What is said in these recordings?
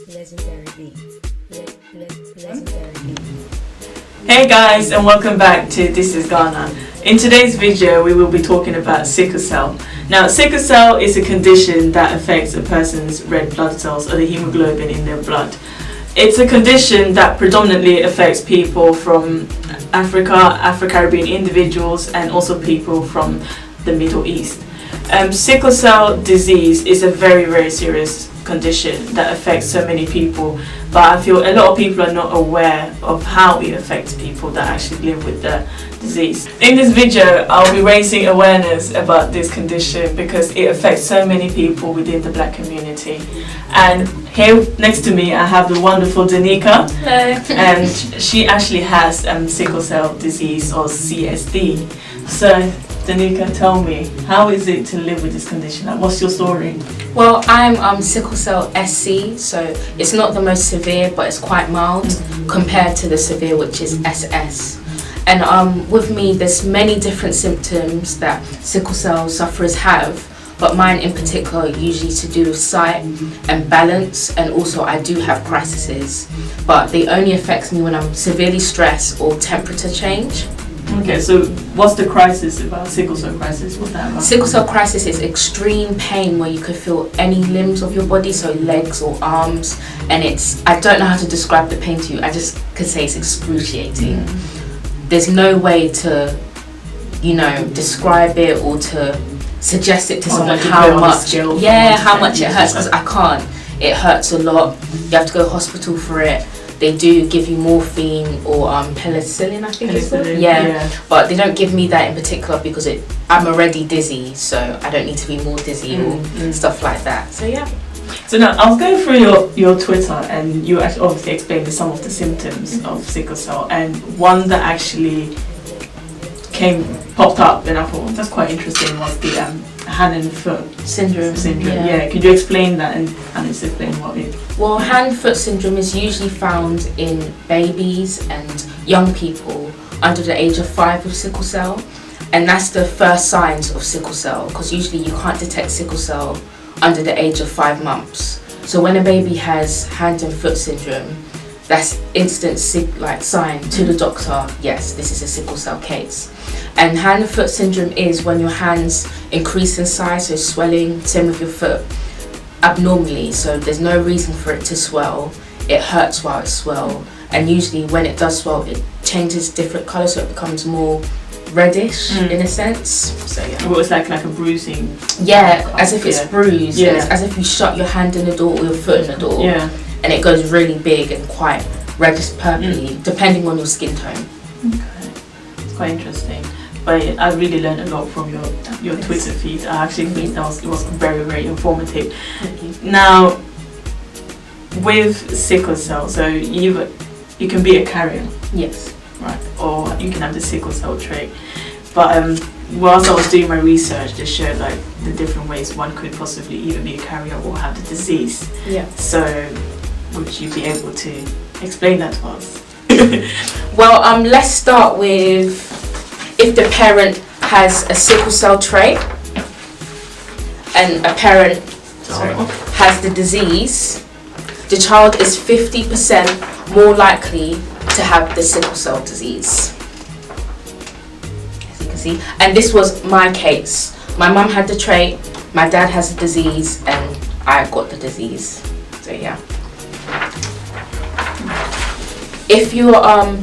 Legendary beat. Legendary beat. Hey guys, and welcome back to This is Ghana. In today's video we will be talking about sickle cell. Now, sickle cell is a condition that affects a person's red blood cells or the hemoglobin in their blood. It's a condition that predominantly affects people from Africa, Afro-Caribbean individuals, and also people from the Middle East. Sickle cell disease is a very, very serious condition that affects so many people, but I feel a lot of people are not aware of how it affects people that actually live with the disease. In this video, I'll be raising awareness about this condition because it affects so many people within the black community. And here next to me I have the wonderful Danica. Hello. And she actually has sickle cell disease, or CSD. So Danica, tell me, how is it to live with this condition? Like, what's your story? Well, I'm sickle cell SC, so it's not the most severe, but it's quite mild compared to the severe, which is SS. And with me, there's many different symptoms that sickle cell sufferers have, but mine in particular are usually to do with sight and balance, and also I do have crises, but they only affect me when I'm severely stressed or temperature change. Okay, so what's the crisis about? Sickle cell crisis, what's that about? Sickle cell crisis is extreme pain where you could feel any limbs of your body, so legs or arms, and I don't know how to describe the pain to you, I just could say it's excruciating. There's no way to, describe it or to suggest it to someone how much it hurts, because I can't. It hurts a lot, you have to go to hospital for it. They do give you morphine or penicillin, I think it's called. Yeah, but they don't give me that in particular because I'm already dizzy, so I don't need to be more dizzy or stuff like that. So yeah. So now I was going through your Twitter, and you actually obviously explained some of the symptoms of sickle cell, and one that actually popped up, and I thought that's quite interesting, was the hand and foot syndrome. Yeah, could you explain that and just explain what it? Well, hand-foot syndrome is usually found in babies and young people under the age of 5 with sickle cell, and that's the first signs of sickle cell, because usually you can't detect sickle cell under the age of 5 months. So when a baby has hand and foot syndrome, that's instant sign to the doctor, yes, this is a sickle cell case. And hand and foot syndrome is when your hands increase in size, so swelling, same with your foot, abnormally, so there's no reason for it to swell. It hurts while it swells, and usually when it does swell, it changes different colours, so it becomes more reddish in a sense. So yeah. Well, it's like a bruising. Yeah, as if it's bruised. Yeah. It's as if you shut your hand in the door or your foot in the door. Yeah. And it goes really big and quite reddish purpley, depending on your skin tone. Okay, it's quite interesting. But I really learned a lot from your Twitter feed. I actually think it was very, very informative. Thank you. Now, with sickle cell, so you can be a carrier. Yes. Right, or you can have the sickle cell trait. But whilst I was doing my research, they showed the different ways one could possibly either be a carrier or have the disease. Yeah. So, would you be able to explain that to us? Well, let's start with if the parent has a sickle cell trait and a parent has the disease, the child is 50% more likely to have the sickle cell disease, as you can see. And this was my case. My mum had the trait, my dad has the disease, and I got the disease. So yeah. If your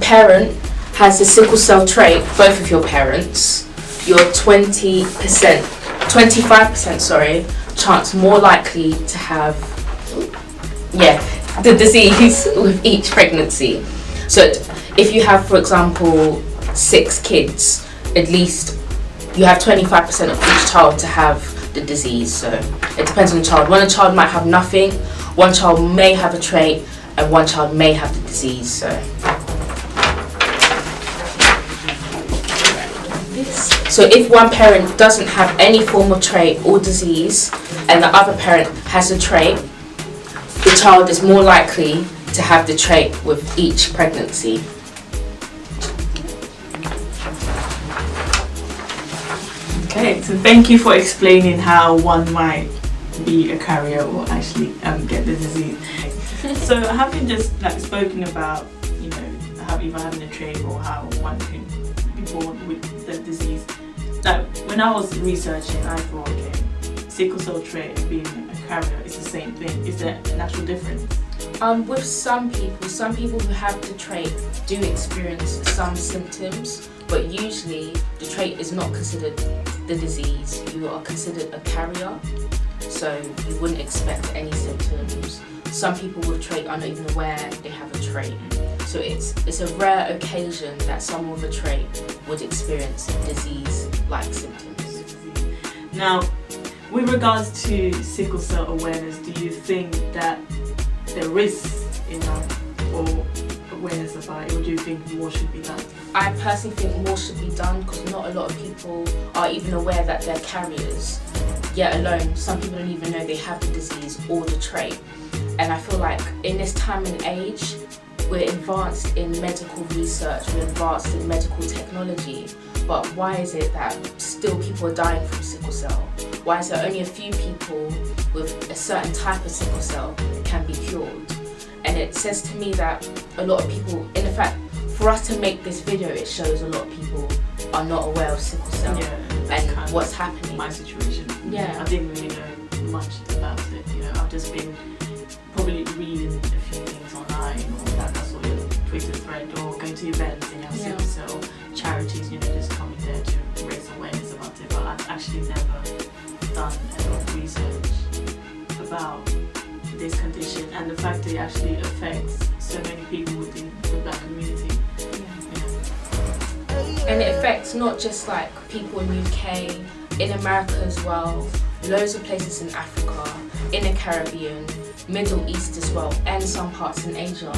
parent has the sickle cell trait, both of your parents, you're 25% chance more likely to have the disease with each pregnancy. So if you have, for example, 6 kids, at least you have 25% of each child to have the disease. So it depends on the child. One child might have nothing, one child may have a trait, and one child may have the disease. So if one parent doesn't have any form of trait or disease, and the other parent has a trait, the child is more likely to have the trait with each pregnancy. Okay, so thank you for explaining how one might be a carrier or actually get the disease. So having just like spoken about, you know, how either having a trait or how one can be born with the disease, like when I was researching, I thought, okay, sickle cell trait and being a carrier is the same thing. Is there an actual difference? With some people who have the trait do experience some symptoms, but usually the trait is not considered the disease. You are considered a carrier, so you wouldn't expect any symptoms. Some people with trait are not even aware they have a trait. So it's a rare occasion that someone with a trait would experience disease-like symptoms. Now, with regards to sickle cell awareness, do you think that there is enough or awareness about it, or do you think more should be done? I personally think more should be done because not a lot of people are even aware that they're carriers, yet alone some people don't even know they have the disease or the trait. And I feel like in this time and age, we're advanced in medical research, we're advanced in medical technology, but why is it that still people are dying from sickle cell? Why is there only a few people with a certain type of sickle cell can be cured? And it says to me that a lot of people, in fact, for us to make this video, it shows a lot of people are not aware of sickle cell and what's happening. My situation. Yeah. I didn't really know much about it. You know, I've just been probably reading a few things online, or that I saw your Twitter thread, or going to events and you have sickle cell charities, you know, just coming there to raise awareness about it. But I've actually never done a lot of research about this condition and the fact that it actually affects so many people within the black community. And it affects not just like people in UK, in America as well, loads of places in Africa, in the Caribbean, Middle East as well, and some parts in Asia.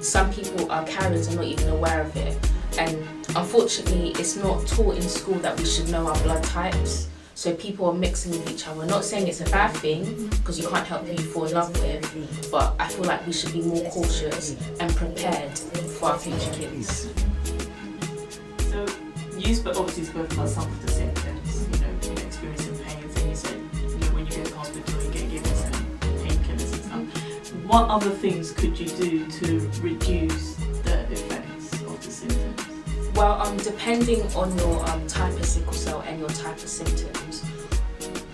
Some people are carriers and not even aware of it. And unfortunately, it's not taught in school that we should know our blood types. So people are mixing with each other. Not saying it's a bad thing, because you can't help who you fall in love with, but I feel like we should be more cautious and prepared for our future kids. So you obviously spoke about some of the symptoms, you know, experiencing pains, and you said, you know, when you go to hospital you get given some painkillers and stuff. What other things could you do to reduce the effects of the symptoms? Well, depending on your type of sickle cell and your type of symptoms,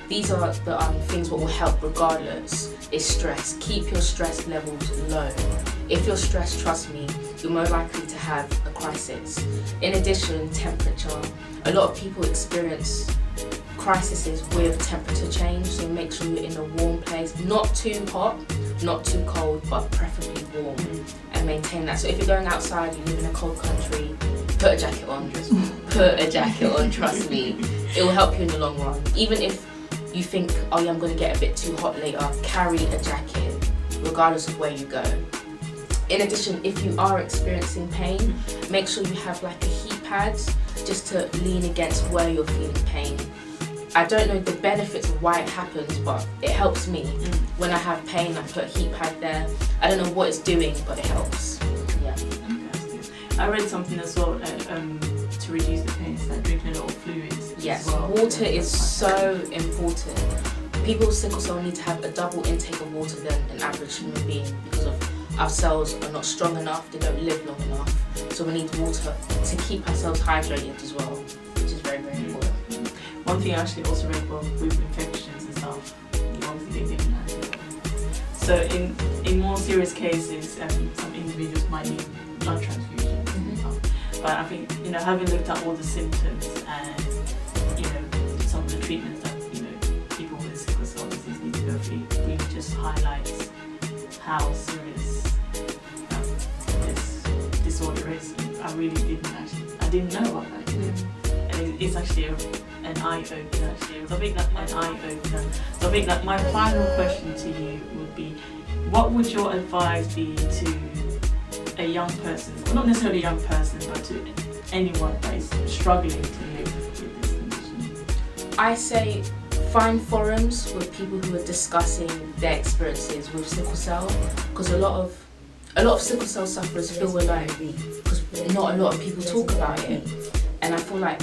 these are the things what will help regardless, is stress. Keep your stress levels low. If you're stressed, trust me, you're more likely to have a crisis. In addition, temperature. A lot of people experience crises with temperature change, so make sure you're in a warm place. Not too hot, not too cold, but preferably warm, and maintain that. So if you're going outside, you live in a cold country, put a jacket on. Put a jacket on, trust me. It will help you in the long run. Even if you think, oh yeah, I'm going to get a bit too hot later, carry a jacket, regardless of where you go. In addition, if you are experiencing pain, make sure you have like a heat pad just to lean against where you're feeling pain. I don't know the benefits of why it happens, but it helps me. When I have pain, I put a heat pad there. I don't know what it's doing, but it helps. Yeah. I read something as well to reduce the pain, is like drinking a lot of fluids. Yes, as well. water is so important. People with sickle cell need to have a double intake of water than an average human being because of our cells are not strong enough, they don't live long enough. So we need water to keep ourselves hydrated as well, which is very, very important. One thing I actually also read about with infections and stuff, you obviously they didn't have. So in more serious cases, some individuals might need blood transfusions and stuff. But I think, you know, having looked at all the symptoms and, you know, some of the treatments that, you know, people with sickle cell disease need to go through, really just highlights how serious this disorder is. I really didn't know about that, you know. And it's actually an eye-opener, actually. So I think that my final question to you would be, what would your advice be to a young person, well, not necessarily a young person, but to anyone that is struggling to live with this condition? I say find forums with people who are discussing their experiences with sickle cell, because a lot of a lot of sickle cell sufferers feel alone because not a lot of people talk about it. And I feel like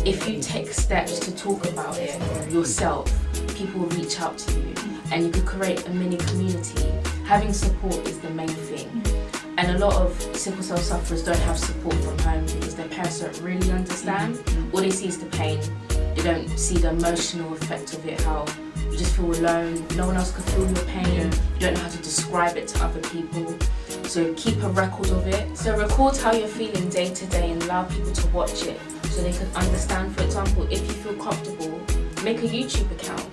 if you take steps to talk about it yourself, people will reach out to you and you could create a mini community. Having support is the main thing. And a lot of sickle cell sufferers don't have support from home because their parents don't really understand. All they see is the pain. They don't see the emotional effect of it, how you just feel alone, no one else can feel your pain, you don't know how to describe it to other people. So keep a record of it. So record how you're feeling day to day and allow people to watch it so they can understand. For example, if you feel comfortable, make a YouTube account.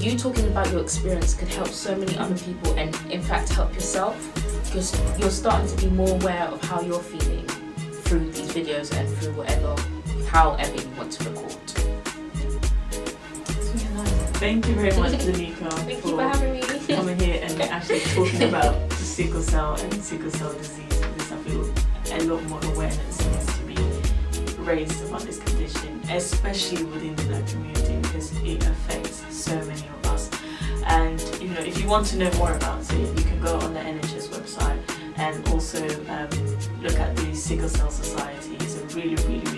You talking about your experience could help so many other people and in fact help yourself because you're starting to be more aware of how you're feeling through these videos and through however you want to record. Thank you very much, Danica, Thank you for having me. coming here and actually talking about the sickle cell and sickle cell disease. Because I feel a lot more awareness needs to be raised about this condition, especially within the Black community, because it affects so many of us. And you know, if you want to know more about it, you can go on the NHS website and also look at the Sickle Cell Society. It's a really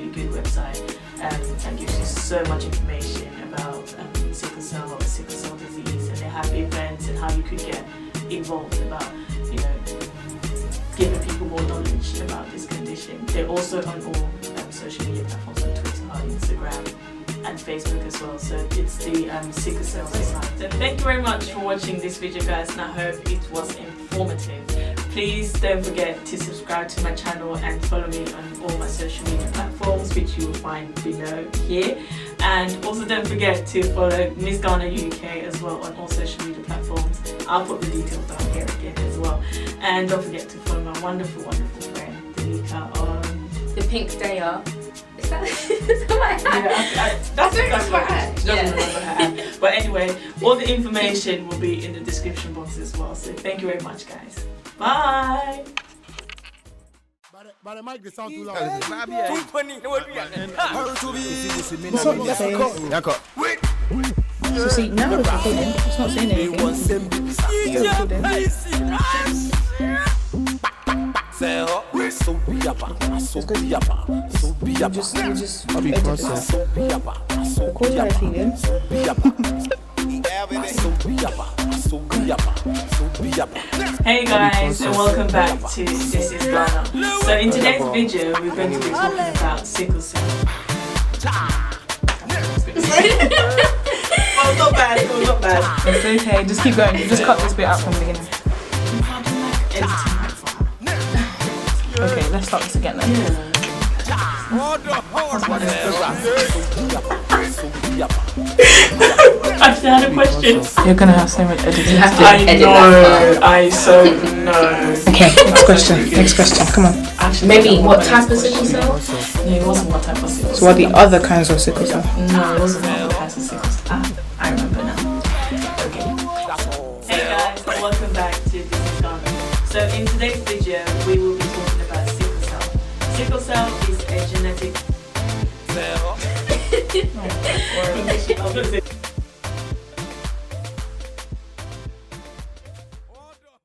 good website that gives you so much information about sickle cell disease, and they have events and how you could get involved about, you know, giving people more knowledge about this condition. They're also on all social media platforms, on Twitter, Instagram and Facebook as well. So it's the Sickle Cell Society. So thank you very much for watching this video, guys, and I hope it was informative. Please don't forget to subscribe to my channel and follow me on all my social media platforms, which you will find below here. And also don't forget to follow Miss Ghana UK as well on all social media platforms. I'll put the details down here again as well. And don't forget to follow my wonderful friend Danica on The Pink Daya. Is that my hat? Yeah, that's exactly my what hat. she doesn't remember her hat. But anyway, all the information will be in the description box as well. So thank you very much, guys. Bye. But the mic, they sound too loud. What's up, So see, now it's recording. It's not saying anything. Just I'll be crossing. record what I'm feeling. Hey guys, and welcome back to This Is Ghana. So in today's video, we're going to be talking about sickle cell. Oh, not bad, not bad. It's okay, just keep going. Just cut this bit out from the beginning. Okay, let's start this again then. Actually, I had a question. You're gonna have so much editing. You have to I edit know, that part. I so know. Okay, next question, come on. Actually, Maybe what type of sickle cell? No, it wasn't what type of sickle So what are the other kinds of sickle cell? No, it wasn't what type of sickle cell. I remember now. Okay. Hey guys, and welcome back to This Is Ghana. So in today's video, we will be talking about sickle cell. Sickle cell is a genetic... I was going to say